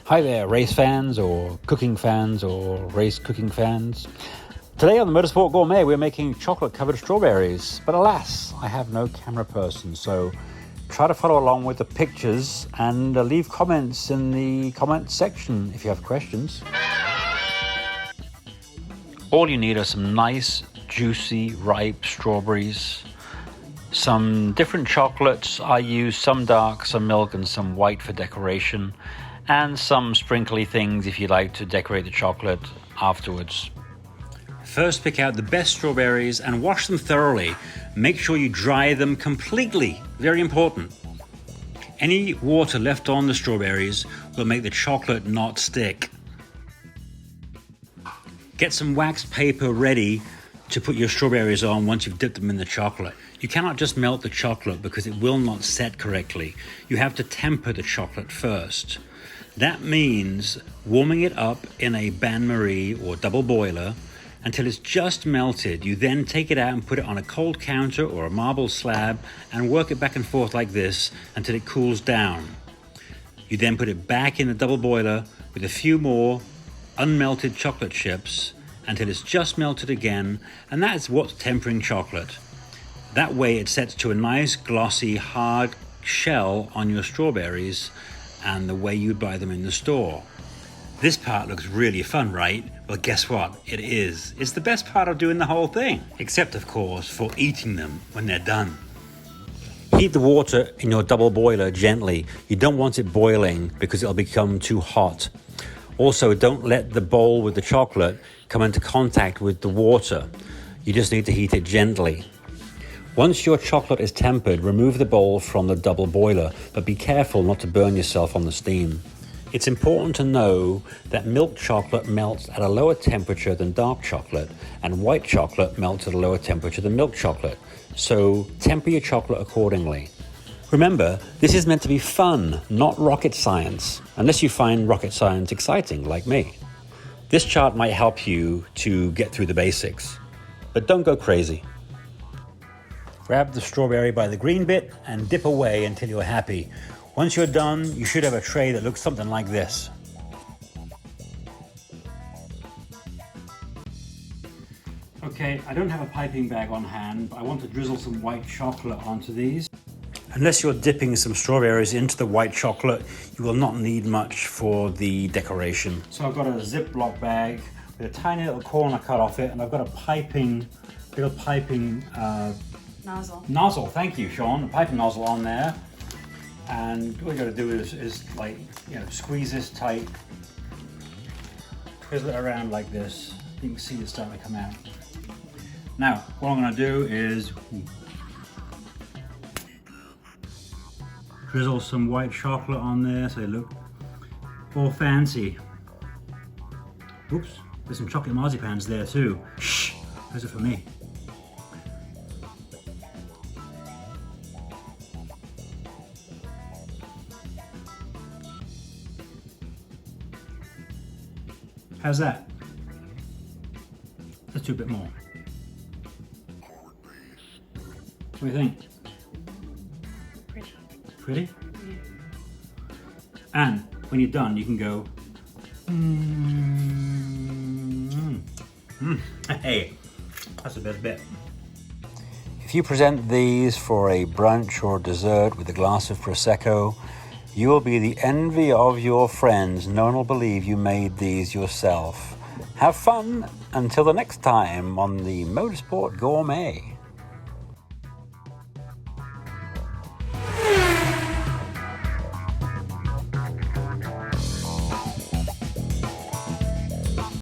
Hi there, race fans or cooking fans or race cooking fans. Today on the Motorsport Gourmet, we're making chocolate-covered strawberries. But alas, I have no camera person, so try to follow along with the pictures and leave comments in the comment section if you have questions. All you need are some nice, juicy, ripe strawberries, some different chocolates. I use some dark, some milk, and some white for decoration, and some sprinkly things if you like to decorate the chocolate afterwards. First, pick out the best strawberries and wash them thoroughly. Make sure you dry them completely. Very important. Any water left on the strawberries will make the chocolate not stick. Get some wax paper ready to put your strawberries on once you've dipped them in the chocolate. You cannot just melt the chocolate because it will not set correctly. You have to temper the chocolate first. That means warming it up in a bain-marie or double boiler until it's just melted. You then take it out and put it on a cold counter or a marble slab and work it back and forth like this until it cools down. You then put it back in the double boiler with a few more unmelted chocolate chips until it's just melted again, and that's what's tempering chocolate. That way it sets to a nice glossy hard shell on your strawberries and the way you'd buy them in the store. This part looks really fun, right? Well, guess what? It is. It's the best part of doing the whole thing, except of course for eating them when they're done. Heat the water in your double boiler gently. You don't want it boiling because it'll become too hot. Also, don't let the bowl with the chocolate come into contact with the water. You just need to heat it gently. Once your chocolate is tempered, remove the bowl from the double boiler, but be careful not to burn yourself on the steam. It's important to know that milk chocolate melts at a lower temperature than dark chocolate, and white chocolate melts at a lower temperature than milk chocolate. So temper your chocolate accordingly. Remember, this is meant to be fun, not rocket science, unless you find rocket science exciting, like me. This chart might help you to get through the basics, but don't go crazy. Grab the strawberry by the green bit and dip away until you're happy. Once you're done, you should have a tray that looks something like this. Okay, I don't have a piping bag on hand, but I want to drizzle some white chocolate onto these. Unless you're dipping some strawberries into the white chocolate, you will not need much for the decoration. So I've got a Ziploc bag with a tiny little corner cut off it, and I've got a little piping nozzle, thank you, Sean. A piping nozzle on there. And what you gotta do is like, squeeze this tight, twizzle it around like this. You can see it starting to come out. Now, what I'm gonna do is drizzle some white chocolate on there so they look all fancy. Oops, there's some chocolate marzipans there too. Shh, those are for me. How's that? Let's do a bit more. What do you think? Pretty? Yeah. And when you're done, you can go, Hey, that's the best bit. If you present these for a brunch or dessert with a glass of Prosecco, you will be the envy of your friends. No one will believe you made these yourself. Have fun until the next time on the Motorsport Gourmet.